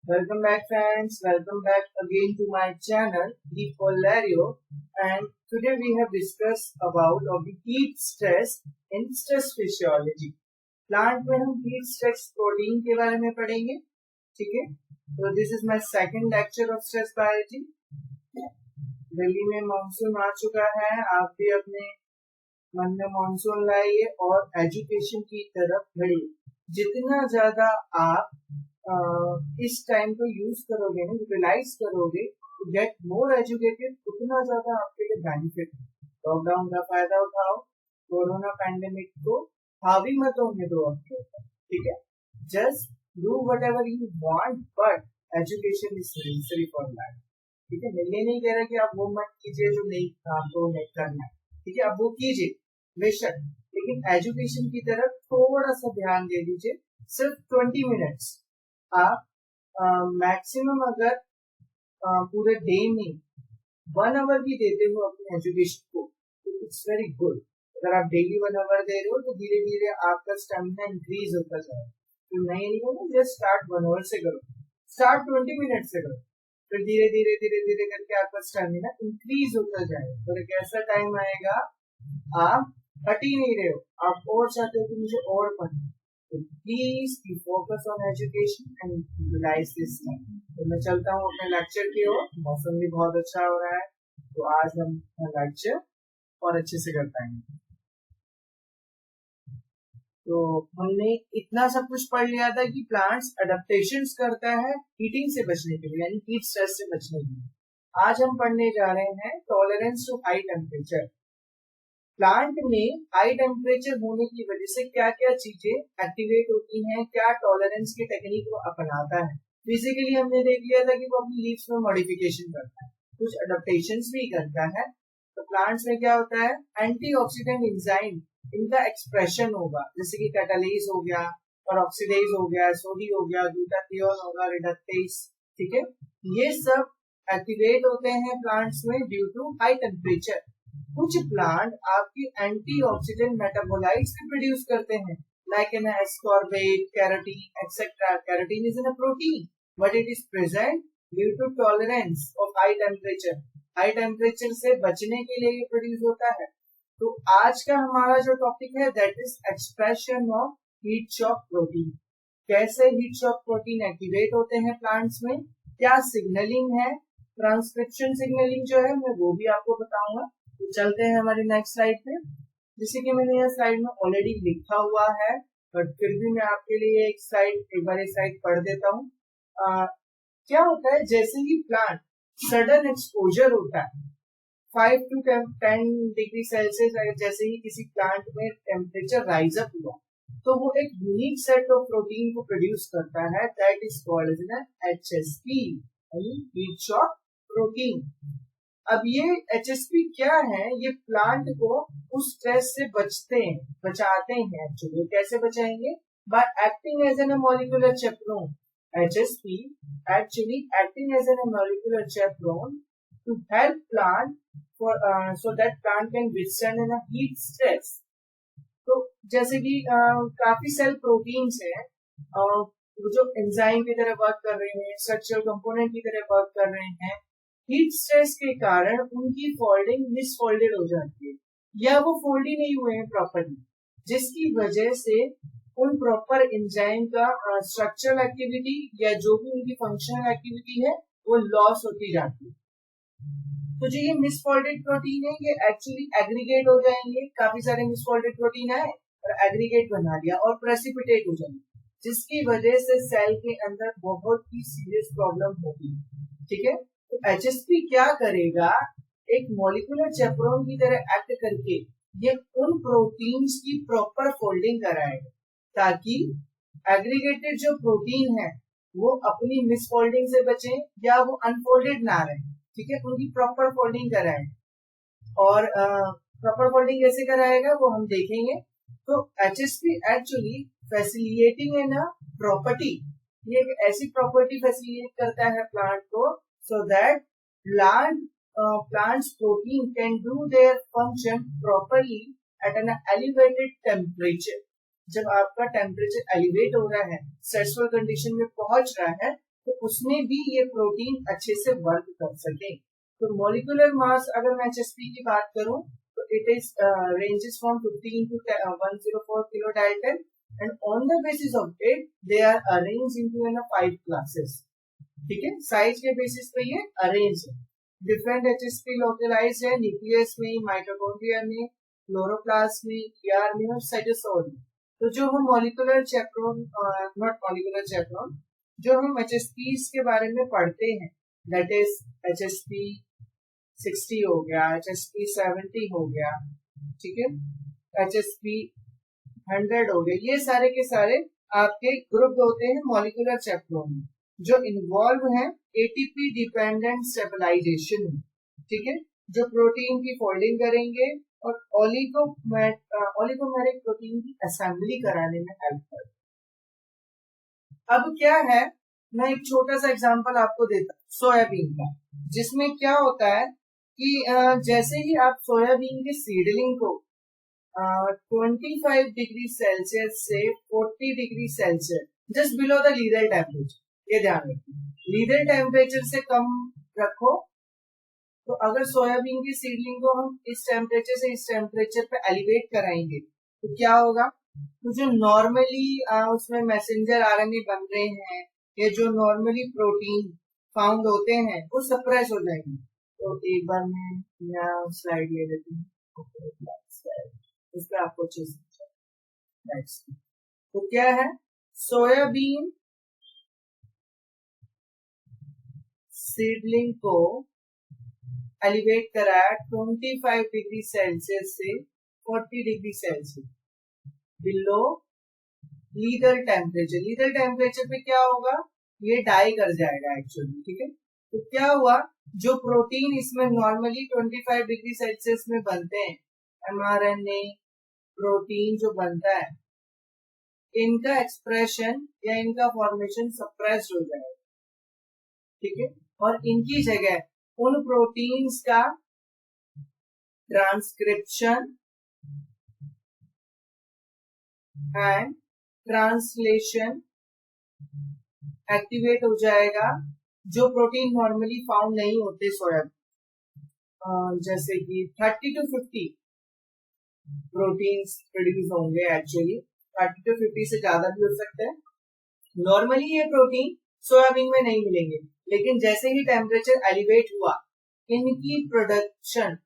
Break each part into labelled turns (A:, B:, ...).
A: Welcome back friends, welcome back again to my channel The Polario, and today we have discussed about of the heat stress in stress physiology. Plant में हम heat stress protein के बारे में पढ़ेंगे, ठीक है। तो this is my second lecture of stress biology. Delhi में मानसून आ चुका है, आप भी अपने मन में मानसून लाइए और एजुकेशन की तरफ बढ़िए। जितना ज्यादा आप इस टाइम को यूज करोगे, यूटिलाइज करोगे टू गेट मोर एजुकेटेड, उतना ज्यादा आपके लिए बेनिफिट है। लॉकडाउन का फायदा उठाओ, कोरोना पैंडेमिक को हावी मत होने दो आपके ऊपर, ठीक है। Just do what ever you want, but education is necessary for that, ठीक है। मैं ये नहीं कह रहा कि आप वो मत कीजिए जो नहीं आपको नहीं करना है, ठीक है। आप वो कीजिए बेशक, लेकिन एजुकेशन की तरफ थोड़ा सा ध्यान दे दीजिए। सिर्फ 20 मिनट्स आप मैक्सिमम अगर पूरे डे में 1 आवर भी देते हो अपने एजुकेशन को, तो इट्स वेरी गुड। अगर आप डेली 1 आवर दे रहे हो तो धीरे धीरे आपका स्टेमिना इंक्रीज होता जाए। तो नहीं होगा, जस्ट स्टार्ट 1 आवर से करो, स्टार्ट 20 मिनट से करो, फिर धीरे धीरे धीरे धीरे करके आपका स्टेमिना इंक्रीज होता जाए। और एक ऐसा टाइम आएगा आप हट ही नहीं रहे हो, आप और चाहते हो कि मुझे और पढ़ना। तो please be focus on education and utilize this time. तो मैं चलता हूँ अपने लेक्चर की ओर। मौसम भी बहुत अच्छा हो रहा है, तो आज हम लेक्चर और अच्छे से कर पाएंगे। तो हमने इतना सब कुछ पढ़ लिया था कि प्लांट्स अडेप्टेशंस करता है हीटिंग से बचने के लिए, यानी हीट स्ट्रेस से बचने के लिए। आज हम पढ़ने जा रहे हैं tolerance to high temperature. Plant में हाई टेम्परेचर होने की वजह से क्या क्या चीजें एक्टिवेट होती हैं, क्या टॉलरेंस की टेक्निक वो अपनाता है। बेसिकली हमने देख लिया था कि वो अपनी लीव्स में मॉडिफिकेशन करता है, कुछ अडेप्टेशंस भी करता है। तो प्लांट्स में क्या होता है, एंटीऑक्सीडेंट एंजाइम इनका एक्सप्रेशन होगा, जैसे कि कैटालेज हो गया, और ऑक्सीडेज हो गया, सोडी हो गया, ग्लूटाथियोन होगा, रिडक्टेज, ठीक है। ये सब एक्टिवेट होते हैं प्लांट्स में ड्यू टू हाई टेम्परेचर। कुछ प्लांट आपकी एंटीऑक्सीडेंट मेटाबोलाइट्स भी प्रोड्यूस करते हैं, like an ascorbate, carotene etcetera. Carotene is in a protein but it is present due to tolerance of high temperature. High temperature से बचने के लिए ये प्रोड्यूस होता है। तो आज का हमारा जो टॉपिक है that is expression of heat shock protein. कैसे हीट शॉक प्रोटीन एक्टिवेट होते हैं प्लांट्स में, क्या सिग्नलिंग है, ट्रांसक्रिप्शन सिग्नलिंग जो है मैं वो भी आपको बताऊंगा। तो चलते हैं हमारी नेक्स्ट स्लाइड पे। जैसे कि मैंने यह स्लाइड में ऑलरेडी लिखा हुआ है, बट फिर भी मैं आपके लिए एक बार एक स्लाइड पढ़ देता हूँ। क्या होता है, जैसे ही प्लांट सडन एक्सपोजर होता है 5 to 10 डिग्री सेल्सियस, जैसे ही किसी प्लांट में टेम्परेचर राइज अप हुआ, तो वो एक यूनिक सेट ऑफ प्रोटीन को प्रोड्यूस करता है, that is called as HSP, heat shock protein. अब ये HSP क्या है, ये प्लांट को उस स्ट्रेस से बचाते हैं। एक्चुअली कैसे बचाएंगे, by acting as an molecular chaperone. HSP actually acting as a molecular chaperone to help plant for so that plant can withstand in a heat stress. तो जैसे कि काफी सेल प्रोटीन्स हैं जो एंजाइम की तरह वर्क कर रहे हैं, स्ट्रक्चरल कंपोनेंट की तरह वर्क कर रहे हैं। हीट स्ट्रेस के कारण उनकी फोल्डिंग मिसफोल्डेड हो जाती है, या वो फोल्ड ही नहीं हुए हैं प्रॉपरली, जिसकी वजह से उन प्रॉपर एंजाइम का स्ट्रक्चरल एक्टिविटी या जो भी उनकी फंक्शनल एक्टिविटी है वो लॉस होती जाती है। तो जो ये मिसफोल्डेड प्रोटीन है ये एक्चुअली एग्रीगेट हो जाएंगे, काफी सारे मिसफोल्डेड प्रोटीन आए और एग्रीगेट बना दिया और प्रेसिपिटेट हो जाएंगे, जिसकी वजह से सेल के अंदर बहुत ही सीरियस प्रॉब्लम होगी, ठीक है। तो HSP क्या करेगा, एक मॉलिक्यूलर चेपरोन की तरह एक्ट करके ये उन प्रोटीन्स की प्रॉपर फोल्डिंग कराएगा, ताकि एग्रीगेटेड जो प्रोटीन है वो अपनी मिसफोल्डिंग से बचे या वो अनफोल्डेड ना रहे, ठीक है। उनकी प्रॉपर फोल्डिंग कराए, और प्रॉपर फोल्डिंग कैसे कराएगा वो हम देखेंगे। तो HSP एक्चुअली फैसिलिटेटिंग है ना प्रॉपर्टी, ये एक ऐसी प्रॉपर्टी फैसिलिटेट करता है प्लांट को, so that plant's protein can do their function properly at an elevated temperature. जब आपका टेम्परेचर एलिवेट हो रहा है, स्ट्रेसफुल कंडीशन में पहुंच रहा है, तो उसमें भी ये प्रोटीन अच्छे से वर्क कर सके। तो मॉलिक्यूलर मास अगर मैं HSP की बात करूं तो it is ranges from 15 to 104 kilodalton and on the basis of it they are arranged into 5 classes। ठीक है, साइज के बेसिस पे ये अरेंज है। डिफरेंट HSP लोकलाइज है न्यूक्लियस में, माइटोकॉन्ड्रिया में, क्लोरोप्लास्ट में, ER में और साइटोसोल में। तो जो हम molecular chapter not molecular chapter जो हम HSPs के बारे में पढ़ते हैं दैट इज HSP 60 हो गया, HSP 70 हो गया, ठीक है, HSP 100 हो गया, ये सारे के सारे आपके ग्रुप होते हैं मॉलिक्यूलर चैप्टरों में जो इन्वॉल्व है ATP डिपेंडेंट स्टेबलाइजेशन में। ठीक है, जो प्रोटीन की फोल्डिंग करेंगे और ओलिगोमेरिक प्रोटीन की असेंबली कराने में हेल्प करेंगे। अब क्या है, मैं एक छोटा सा एग्जांपल आपको देता हूँ सोयाबीन का, जिसमें क्या होता है कि जैसे ही आप सोयाबीन के सीडलिंग को 25 डिग्री सेल्सियस से 40 degree Celsius just below the lethal temperature, ये ध्यान रखिए लीथल टेम्परेचर से कम रखो। तो अगर सोयाबीन की सीडलिंग को हम इस टेम्परेचर से इस टेम्परेचर पे एलिवेट कराएंगे तो क्या होगा, तो जो नॉर्मली उसमें मैसेंजर RNA बन रहे हैं या जो नॉर्मली प्रोटीन फाउंड होते हैं वो सप्रेस हो जाएंगे। तो एक बार मैं यहाँ स्लाइड ले लेती हूँ, इस पर आपको अच्छे से तो क्या है, सोयाबीन सीडलिंग को एलिवेट कराया 25 डिग्री सेल्सियस से 40 degree Celsius below lethal temperature. Lethal temperature पे क्या होगा, ये डाई कर जाएगा एक्चुअली। ठीक है, तो क्या हुआ, जो प्रोटीन इसमें नॉर्मली 25 डिग्री सेल्सियस में बनते हैं, mRNA प्रोटीन जो बनता है, इनका एक्सप्रेशन या इनका फॉर्मेशन सप्रेस्ड हो जाएगा। ठीक है, और इनकी जगह उन प्रोटीन्स का ट्रांसक्रिप्शन एंड ट्रांसलेशन एक्टिवेट हो जाएगा, जो प्रोटीन नॉर्मली फाउंड नहीं होते सोयाबीन, जैसे कि 30 to 50 प्रोटीन्स प्रोड्यूस होंगे। एक्चुअली 30 to 50 से ज्यादा भी हो सकते हैं। नॉर्मली ये प्रोटीन सोयाबीन में नहीं मिलेंगे, लेकिन जैसे ही टेम्परेचर एलिवेट हुआ इनकी प्रोडक्शन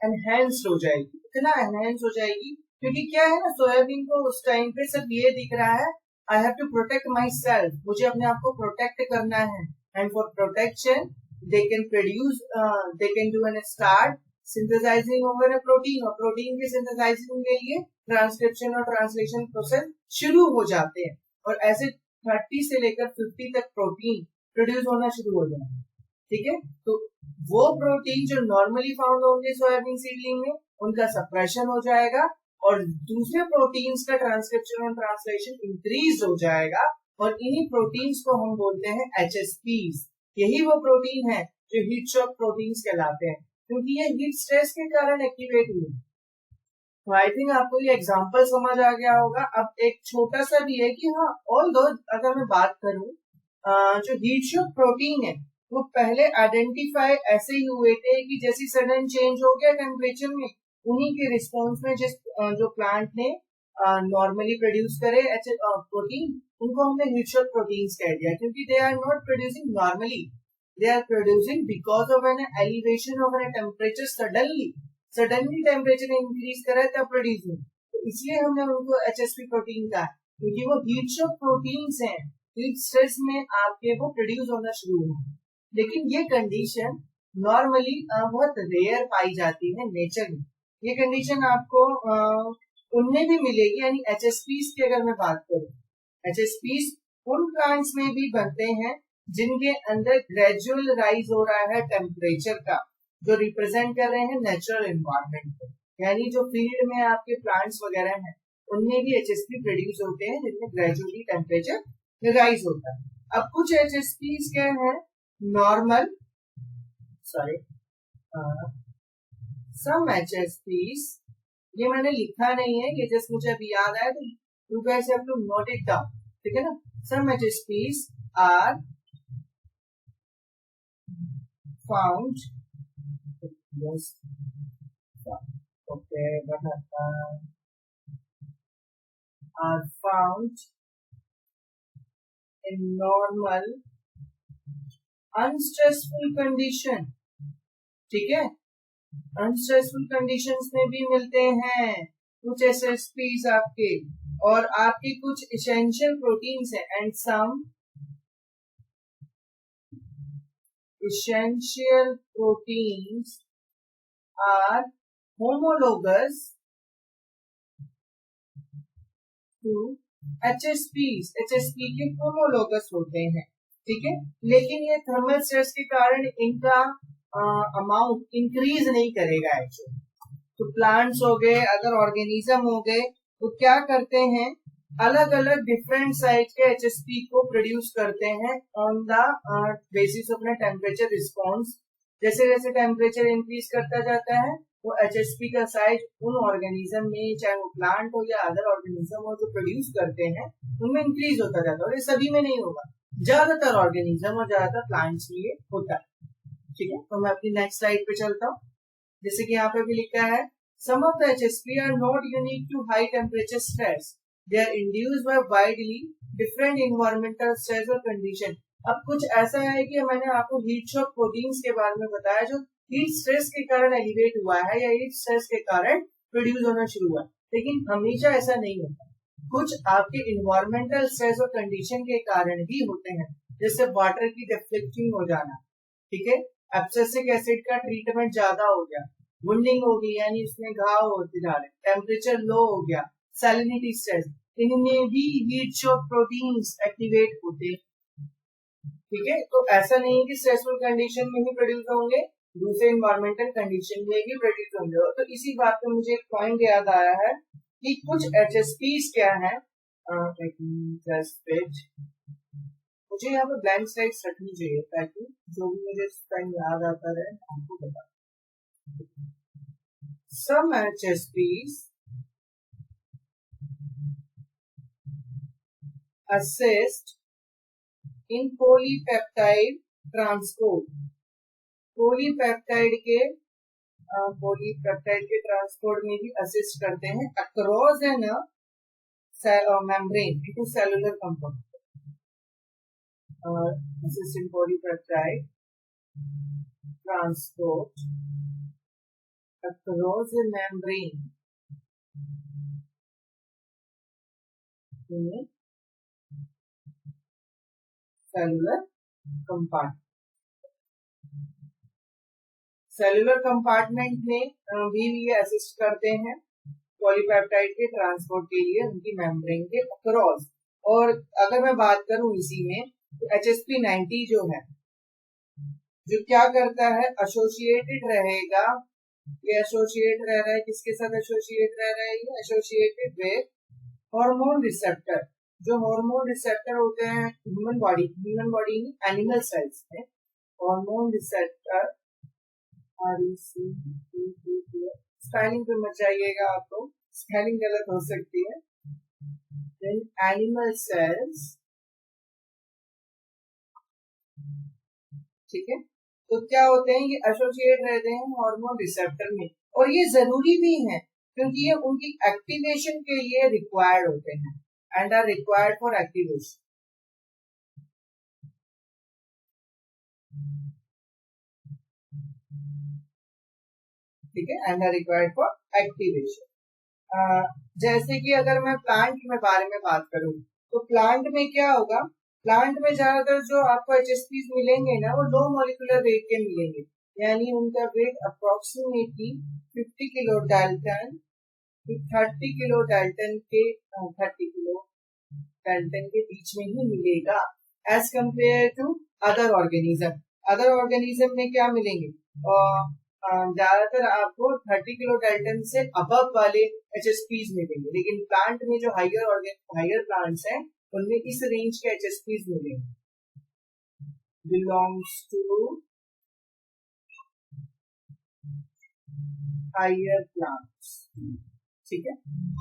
A: एनहेंस्ड हो जाएगी। इतना एनहेंस हो जाएगी क्योंकि क्या है ना, सोयाबीन को उस टाइम पे सिर्फ ये दिख रहा है I have to protect my self, मुझे अपने आप को प्रोटेक्ट करना है, and for protection they can produce they can do an start synthesising over a protein, और प्रोटीन के सिंथेसाइजिंग के लिए ट्रांसक्रिप्शन और ट्रांसलेशन प्रोसेस शुरू हो जाते हैं, और ऐसे 30 से लेकर 50 तक प्रोटीन प्रोड्यूस होना शुरू हो जाएगा। ठीक है, तो वो प्रोटीन जो नॉर्मली फाउंड होंगे सोयाबीन सीडलिंग में उनका सप्रेशन हो जाएगा और दूसरे प्रोटीन्स का ट्रांसक्रिप्शन और ट्रांसलेशन इंक्रीज हो जाएगा, और इन्हीं प्रोटीन्स को हम बोलते हैं HSPs। यही वो प्रोटीन है जो हीट शॉक प्रोटीन्स कहलाते हैं, क्योंकि ये हीट स्ट्रेस के कारण एक्टिवेट हुए। तो आई थिंक आपको ये एग्जांपल समझ आ गया होगा। अब एक छोटा सा भी है कि हाँ, ऑल्दो अगर मैं बात करूं, जो हीट शॉक प्रोटीन है वो पहले आइडेंटिफाई ऐसे ही हुए थे कि जैसे सडन चेंज हो गया टेम्परेचर में, उन्हीं के रिस्पॉन्स में जो प्लांट ने नॉर्मली प्रोड्यूस करे प्रोटीन, उनको हमने हीट शॉक प्रोटीन्स कह दिया, क्योंकि they are not producing normally, they are producing because of an elevation of an temperature. Suddenly temperature increase करा तब प्रोड्यूस हुए, तो इसलिए हमने उनको HSP प्रोटीन कहा, क्योंकि वो हीट शॉक प्रोटीन्स हैं, हीट स्ट्रेस में आपके वो प्रोड्यूस होना शुरू हुआ। लेकिन ये कंडीशन नॉर्मली बहुत रेयर पाई जाती है नेचर में। ये कंडीशन आपको उनमें भी मिलेगी, यानी HSPs की अगर मैं बात करूं, HSPs उन प्लांट्स में भी बनते हैं जिनके अंदर ग्रेजुअल राइज हो रहा है टेम्परेचर का, जो रिप्रेजेंट कर रहे हैं नेचुरल एनवायरनमेंट को, यानी जो फील्ड में आपके प्लांट्स वगैरह हैं उनमें भी HSP प्रोड्यूस होते हैं जिनमें ग्रेजुअली टेम्परेचर राइज होता है। अब कुछ HSPs क्या है, नॉर्मल सम HSPs, ये मैंने लिखा नहीं है, ये जस्ट मुझे अभी याद आया, तो you guys have to note it down. ठीक है ना, some HSPs are found, yes, okay, are found in normal unstressful condition. ठीक है, अनस्ट्रेसफुल कंडीशंस में भी मिलते हैं कुछ एसएसपीज आपके, और आपके कुछ एसेंशियल प्रोटीन्स हैं, and some essential proteins are homologous to HSPs. HSP के homologous होते हैं, ठीक है, लेकिन ये थर्मल स्ट्रेस के कारण इनका अमाउंट इंक्रीज नहीं करेगा एक्चुअली। तो प्लांट्स हो गए, अगर ऑर्गेनिज्म हो गए, तो क्या करते हैं, अलग अलग डिफरेंट साइज के एचएसपी को प्रोड्यूस करते हैं on the basis of temperature response. जैसे जैसे टेम्परेचर इंक्रीज करता जाता है वो एचएसपी का साइज उन ऑर्गेनिज्म में, चाहे वो प्लांट हो या अदर ऑर्गेनिज्म हो, जो प्रोड्यूस करते हैं उनमें इंक्रीज होता जाता है। और ये सभी में नहीं होगा, ज्यादातर ऑर्गेनिज्म और ज्यादातर प्लांट्स में ये होता है, ठीक है। तो मैं अपनी नेक्स्ट स्लाइड पे चलता हूँ। जैसे कि यहाँ पे भी लिखा है, some of the HSP are not unique to high temperature stress, they are induced by widely different environmental stress और कंडीशन। अब कुछ ऐसा है कि मैंने आपको हीट शॉक प्रोटीन्स के बारे में बताया, जो हीट स्ट्रेस के कारण एलिवेट हुआ है या हीट स्ट्रेस के कारण प्रोड्यूस होना शुरू हुआ, लेकिन हमेशा ऐसा नहीं होता। कुछ आपके एनवायरमेंटल स्ट्रेस और कंडीशन के कारण भी होते हैं, जैसे वाटर की डिफ्लेक्टिंग हो जाना, ठीक है, एब्सिसिक एसिड का ट्रीटमेंट ज्यादा हो गया, वुंडिंग हो गई यानी उसमें घाव होते जा रहे, टेम्परेचर लो हो गया, सैलिनिटी स्ट्रेस, इनमें भी हीट शॉक प्रोटीन्स एक्टिवेट होते, ठीक है। तो ऐसा नहीं है कि स्ट्रेसफुल कंडीशन में ही प्रोड्यूस होंगे, दूसरे एनवायरमेंटल कंडीशन में भी प्रोड्यूस होंगे। तो इसी बात पे मुझे एक पॉइंट याद आया है कि कुछ एचएसपीज क्या है, मुझे यहाँ पे ब्लैंक स्लाइड्स रखनी चाहिए ताकि जो भी मुझे टाइम याद आता रहे आपको बता। Some HSPs assist in polypeptide transport. Polypeptide के ट्रांसपोर्ट में भी असिस्ट करते हैं across an membrane to cellular compound. assist in polypeptide transport across a membrane in cellular compartment। Cellular compartment में भी ये असिस्ट करते हैं पॉलीपेप्टाइड के ट्रांसपोर्ट के लिए उनकी मेम्ब्रेन के अक्रॉस। और अगर मैं बात करूं इसी में, तो HSP90 जो है, जो क्या करता है, एसोसिएटेड रहेगा, ये एसोसिएट रह रहा है, किसके साथ एसोसिएट रह रहा है, ये एसोसिएटेड विद हार्मोन रिसेप्टर। जो हार्मोन रिसेप्टर होते हैं ह्यूमन बॉडी में, एनिमल सेल्स में हार्मोन रिसेप्टर, स्पेलिंग पे मत जाइएगा, आपको स्पेलिंग गलत हो सकती है। देन एनिमल सेल्स, ठीक है, तो क्या होते हैं, ये एसोसिएट रहते हैं हार्मोन रिसेप्टर में, और ये जरूरी भी है क्योंकि ये उनकी एक्टिवेशन के लिए रिक्वायर्ड होते हैं and are required for activation, ठीक है, and are required for activation. जैसे कि अगर मैं प्लांट के बारे में बात करूं, तो प्लांट में क्या होगा, प्लांट में ज्यादातर जो आपको एचएसपीज मिलेंगे ना, वो लो मॉलिक्यूलर वेट के मिलेंगे, यानी उनका weight approximately 50 kilo dalton 30 kilo dalton के 30 किलो डाल्टन के बीच में ही मिलेगा, as compare to other organism. Other organism में क्या मिलेंगे, ज्यादातर आपको 30 किलो डाल्टन से अबव वाले एचएसपीज मिलेंगे, लेकिन प्लांट में जो हायर प्लांट्स हैं उनमें इस रेंज के एचएसपीज मिलेंगे, बिलोंग्स टू हायर प्लांट्स, ठीक है।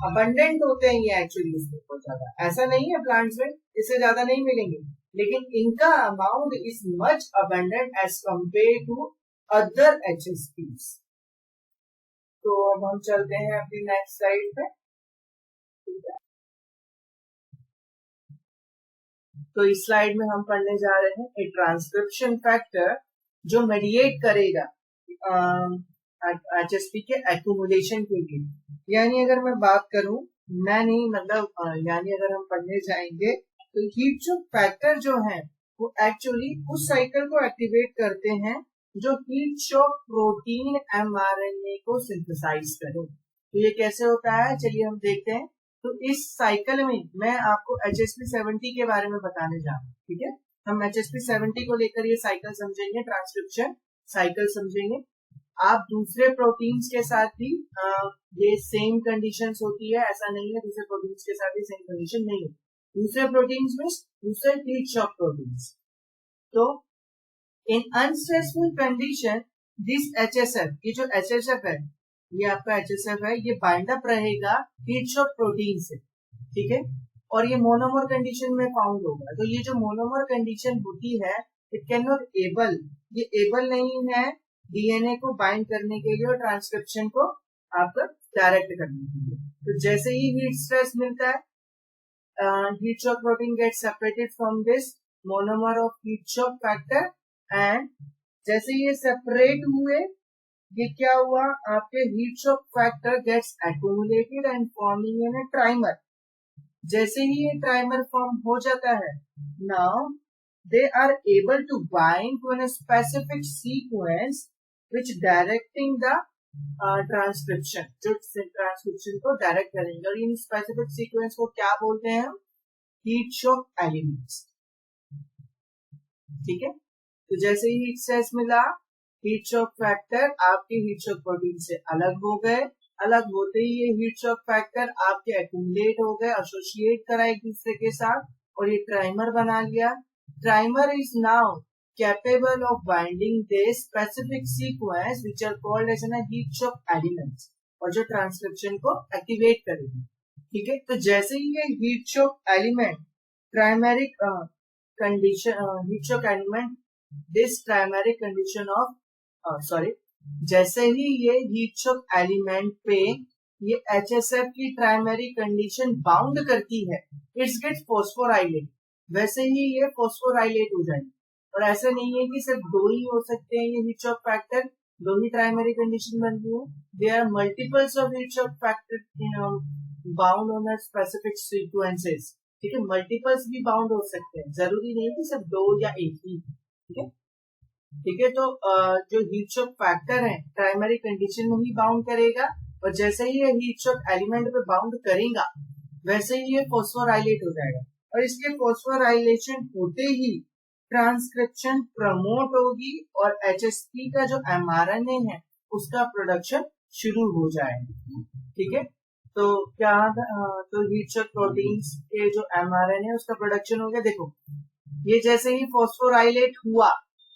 A: अबंडेंट होते हैं ये एक्चुअली, इसमें बहुत ज्यादा ऐसा नहीं है, प्लांट्स में इससे ज्यादा नहीं मिलेंगे, लेकिन इनका amount is much abundant as compare to other HSPs। तो अब हम चलते हैं अपनी नेक्स्ट स्लाइड पे। तो इस स्लाइड में हम पढ़ने जा रहे हैं ए ट्रांसक्रिप्शन फैक्टर जो मेडिएट करेगा HSP के एक्यूमुलेशन के लिए। यानी अगर मैं बात करूं, मैं नहीं मतलब यानी अगर हम पढ़ने जाएंगे तो हीट शॉक फैक्टर जो है वो एक्चुअली उस साइकिल को एक्टिवेट करते हैं जो हीट शॉक प्रोटीन mRNA को सिंथेसाइज करे। तो ये कैसे होता है, चलिए हम देखते हैं। तो इस साइकिल में मैं आपको HSP70 के बारे में बताने जा रहा हूँ, ठीक है। हम HSP70 को लेकर ये साइकिल समझेंगे, ट्रांसक्रिप्शन साइकिल समझेंगे। आप दूसरे प्रोटीन्स के साथ भी ये सेम कंडीशंस होती है, ऐसा नहीं है दूसरे प्रोटीन्स के साथ भी सेम कंडीशन नहीं होती। दूसरे प्रोटीन्स में दूसरे हीट शॉक प्रोटीन्स। तो इन अनस्ट्रेसफुल कंडीशन दिस HSF, ये जो HSF है, ये आपका HSF है, ये बाइंड अप रहेगा हीट शॉक प्रोटीन से, ठीक है। और ये मोनोमर कंडीशन में फाउंड होगा। तो ये जो मोनोमर कंडीशन होती है, इट कैन नॉट एबल, ये एबल नहीं है DNA को बाइंड करने के लिए और ट्रांसक्रिप्शन को आपका डायरेक्ट करने के लिए। तो जैसे ही हीट स्ट्रेस मिलता है, heat shock protein get separated from this monomer of heat shock factor, and जैसे ये सेपरेट हुए, ये क्या हुआ, आपके heat shock factor gets accumulated and forming in a trimer. जैसे ही ये ट्राइमर फॉर्म हो जाता है, now they are able to bind to an specific sequence which directing the transcription, जो ट्रांसक्रिप्शन को डायरेक्ट करेंगे। और इन स्पेसिफिक सीक्वेंस को क्या बोलते हैं हम, हीट शॉक एलिमेंट्स, ठीक है। तो जैसे ही हीट स्ट्रेस मिला, हीट शॉक फैक्टर आपके हीट शॉक प्रोटीन से अलग हो गए, अलग होते ही ये हीट शॉक फैक्टर आपके एक्यूमुलेट हो गए, एसोसिएट करा एक दूसरे के साथ और ये ट्राइमर बना लिया। Trimer is now capable of binding this specific sequence which are called as an heat shock elements, और जो ट्रांसक्रिप्शन को एक्टिवेट करेगी, ठीक है। तो जैसे ही ये heat shock element primary condition, heat shock element this primary condition of जैसे ही ये हीट शॉक एलिमेंट पे ये HSF की प्राइमरी कंडीशन बाउंड करती है, इट्स गेट फॉस्फोराइलेट, वैसे ही ये फॉस्फोराइलेट हो जाएंगे। और ऐसा नहीं है कि सिर्फ दो ही हो सकते हैं ये हीट शॉक फैक्टर, दो ही प्राइमरी कंडीशन बनती है। There are multiples of heat shock factor bound on a specific sequences, ठीक है। मल्टीपल्स भी बाउंड हो सकते हैं, जरूरी नहीं कि सिर्फ दो या एक ही, ठीक है, ठीक है। तो जो हीट शॉक फैक्टर है प्राइमरी कंडीशन में ही बाउंड करेगा, और जैसे ही ये हीट शॉक एलिमेंट पे बाउंड करेगा, वैसे ही ये फॉस्फोराइलेट हो जाएगा। और इसके फॉस्फोराइलेशन होते ही ट्रांसक्रिप्शन प्रमोट होगी और HSP का जो mRNA है उसका प्रोडक्शन शुरू हो जाएगा, ठीक है। तो क्या तो हीट शॉक प्रोटीन्स के जो mRNA है उसका प्रोडक्शन हो गया। देखो ये जैसे ही फॉस्फोराइलेट हुआ,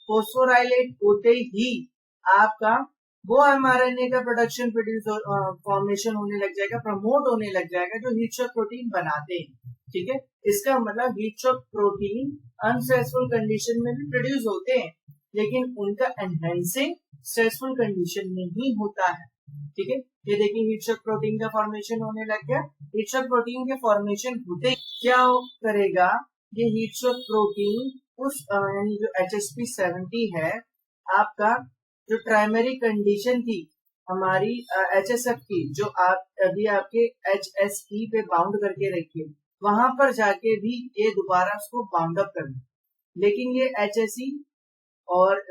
A: फॉस्फोराइलेट होते ही आपका वो mRNA का प्रोडक्शन फॉर्मेशन होने लग जाएगा, प्रमोट होने लग जाएगा, जो हीट शॉक प्रोटीन बनाते हैं, ठीक है। इसका मतलब हीट शॉक प्रोटीन अनस्ट्रेसफुल कंडीशन में भी प्रोड्यूस होते हैं, लेकिन उनका एनहेंसिंग स्ट्रेसफुल कंडीशन में ही होता है, ठीक है। ये देखिए हीट शॉक प्रोटीन का फॉर्मेशन होने लग गया। हीट शॉक प्रोटीन के फॉर्मेशन होते क्या करेगा, ये हीट शॉक प्रोटीन उस यानी जो HSP70 है आपका, जो प्राइमरी कंडीशन थी हमारी HSF की, जो आप अभी आपके HSE पे बाउंड करके रखिए, वहां पर जाके भी ये दोबारा उसको बाउंड अप कर दे, लेकिन ये HSE और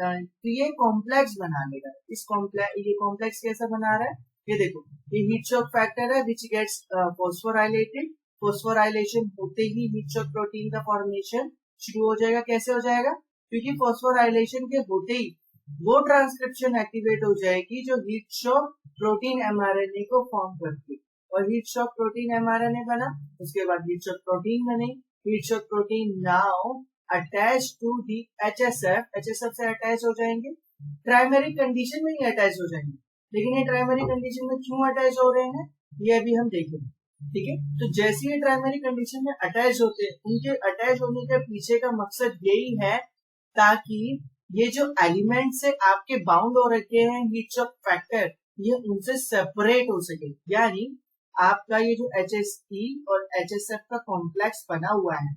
A: ये कॉम्प्लेक्स बना लेगा। ये कॉम्प्लेक्स कैसा बना रहा है, ये देखो, ये हीट शॉक फैक्टर है विच गेट्स फॉस्फोराइलेटेड, फॉस्फोराइलेशन होते ही हीट शॉक प्रोटीन का फॉर्मेशन शुरू हो जाएगा। कैसे हो जाएगा, क्योंकि फॉस्फोराइलेशन के होते ही वो ट्रांसक्रिप्शन एक्टिवेट हो जाएगी जो हीट शॉक प्रोटीन mRNA को फॉर्म करती है, और हीट शॉक प्रोटीन mRNA बना, उसके बाद हीट शॉक प्रोटीन बने। Heat shock protein now attach to the HSF से अटैच हो जाएंगे, प्राइमरी कंडीशन में ही अटैच हो जाएंगे। लेकिन ये प्राइमरी कंडीशन में क्यों अटैच हो रहे हैं ये अभी हम देखेंगे, ठीक है। तो जैसे ही प्राइमरी कंडीशन में अटैच होते हैं, उनके अटैच होने के पीछे का मकसद यही है ताकि ये जो एलिमेंट्स है आपके बाउंड हो रखे हैं हीट शॉक फैक्टर, ये उनसे सेपरेट हो सके, यानी आपका ये जो HSP और HSF का कॉम्प्लेक्स बना हुआ है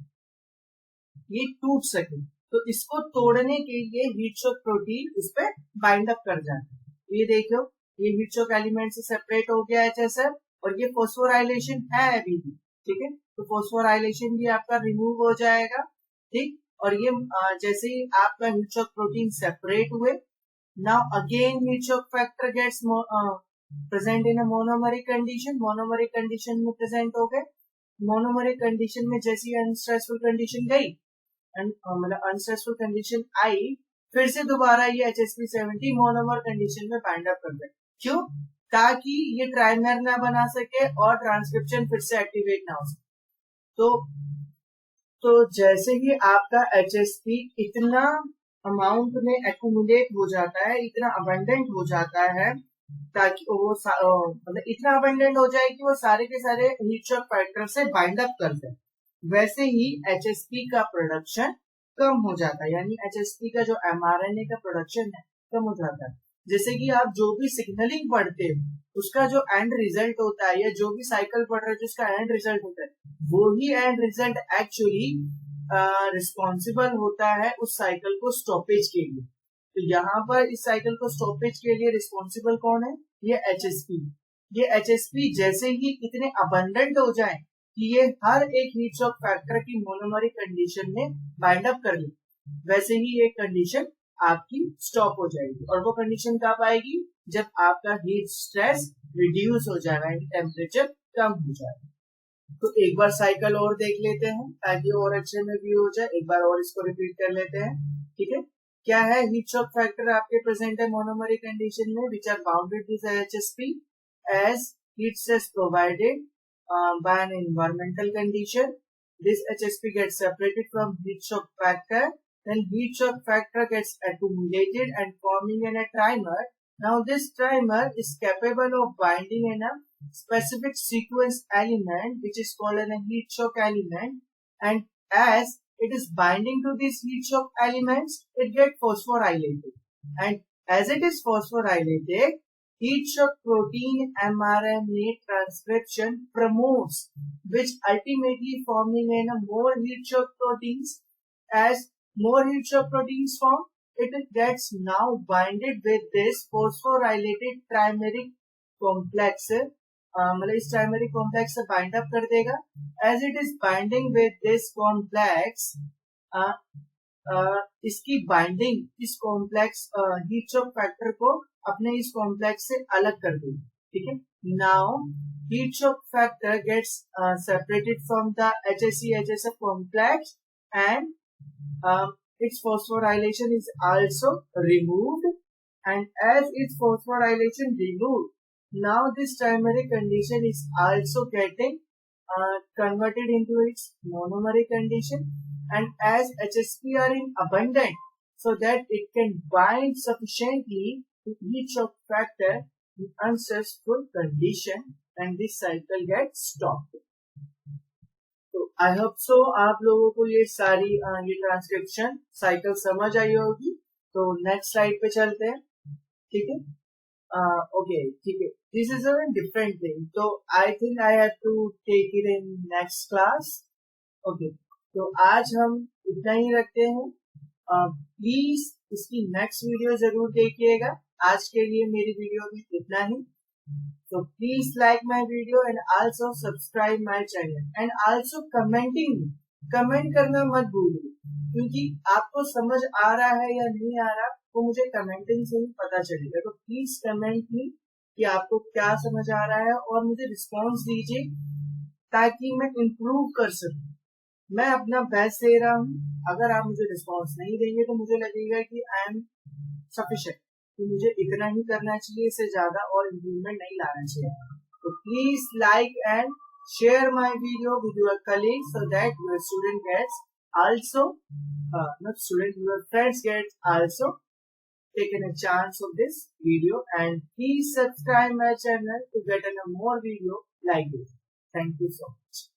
A: ये टूट सके। तो इसको तोड़ने के लिए हीट शॉक प्रोटीन इस पे बाइंड अप कर जाता है। ये देखो, ये हीट शॉक एलिमेंट से सेपरेट हो गया HSF, और ये फॉस्फोराइलेशन है अभी भी, ठीक है। तो फॉस्फोराइलेशन भी आपका रिमूव हो जाएगा, ठीक। और ये जैसे ही आपका हीट शॉक प्रोटीन सेपरेट हुए, now again heat shock factor gets present in a monomeric condition, monomeric condition में प्रेजेंट हो गए। मोनोमरिक कंडीशन में जैसी अनस्ट्रेसफुल कंडीशन गई, मतलब अनस्ट्रेसफुल कंडीशन आई, फिर से दोबारा ये HSP70 मोनोमर कंडीशन में बाइंड अप कर दे। क्यों? ताकि ये ट्राइमर ना बना सके और ट्रांसक्रिप्शन फिर से एक्टिवेट ना हो सके। तो जैसे ही आपका HSP इतना अमाउंट में एक्यूमुलेट हो जाता है, इतना अबंडेंट हो जाता है, ताकि वो मतलब इतना अबंडेंट हो जाए कि वो सारे के सारे हीट शॉक फैक्टर से बाइंड अप कर दे, वैसे ही HSP का प्रोडक्शन कम हो जाता है, यानी HSP का जो mRNA का प्रोडक्शन है कम हो जाता है। जैसे कि आप जो भी सिग्नलिंग पढ़ते हो उसका जो एंड रिजल्ट होता है, या जो भी साइकिल पढ़ रहे हो जिसका एंड रिजल्ट होता है, वो ही एंड रिजल्ट एक्चुअली रिस्पॉन्सिबल होता है उस साइकिल को स्टॉपेज के लिए। तो यहाँ पर इस साइकिल को स्टॉपेज के लिए रिस्पॉन्सिबल कौन है? ये HSP। ये HSP जैसे ही इतने अबंडेंट हो जाए कि ये हर एक हीट शॉक फैक्टर की मोनोमरिक कंडीशन में बाइंड अप कर ले, वैसे ही ये कंडीशन आपकी स्टॉप हो जाएगी। और वो कंडीशन कब आएगी? जब आपका हीट स्ट्रेस रिड्यूस हो जाएगा, यानी टेम्परेचर कम हो जाएगा। तो एक बार साइकिल और देख लेते हैं ताकि और अच्छे में व्यू हो जाए। एक बार और इसको रिपीट कर लेते हैं, ठीक है। क्या है? हीट शॉक फैक्टर आपके प्रेजेंट है मोनोमरिक कंडीशन में, which are bounded with HSP as heat stress provided by an environmental condition. This HSP gets separated from heat shock factor, then heat shock factor gets accumulated and forming in a trimer. Now this trimer is capable of binding in a specific sequence element which is called a heat shock element, and as it is binding to these heat shock elements, it gets phosphorylated, and as it is phosphorylated, heat shock protein mRNA transcription promotes, which ultimately forming in a more heat shock proteins. As more heat shock proteins form, it gets now binded with this phosphorylated trimeric complex. मतलब इस trimeric complex से bind up कर देगा. As it is binding with this complex, इसकी binding इस complex heat shock factor को अपने इस कॉम्प्लेक्स से अलग कर देगी, ठीक है। Now heat shock factor gets separated from the HSC HSF complex and its phosphorylation is also removed, and as its phosphorylation removed, now this primary condition is also getting converted into its monomeric condition, and as HSP are in abundant, so that it can bind sufficiently to heat shock factor in unsuccessful condition, and this cycle gets stopped. तो I hope so आप लोगों को ये सारी ये transcription cycle समझ आई होगी। तो नेक्स्ट स्लाइड पे चलते हैं, ठीक है। ओके, ठीक है, this is a different thing, तो I think I have to take it in next class. Okay, तो आज हम इतना ही रखते हैं। प्लीज इसकी नेक्स्ट वीडियो जरूर देखिएगा। आज के लिए मेरी वीडियो में इतना ही। So please like my video and also subscribe my channel and also comment करना मत भूलिए, क्योंकि आपको समझ आ रहा है या नहीं आ रहा वो मुझे कमेंटिंग से ही पता चलेगा। तो प्लीज कमेंट मी कि आपको क्या समझ आ रहा है और मुझे रिस्पॉन्स दीजिए ताकि मैं इम्प्रूव कर सकूं। मैं अपना बेस्ट दे रहा हूँ। अगर आप मुझे रिस्पॉन्स नहीं देंगे तो मुझे लगेगा कि आई एम सफिशिएंट, तो मुझे इतना ही करना चाहिए, इससे ज्यादा और इम्प्रूवमेंट नहीं लाना चाहिए। तो please like and share my video with your colleagues so that your student gets also not student, your friends get also taken a chance of this video, and please subscribe my channel to get more video like this. Thank you so much.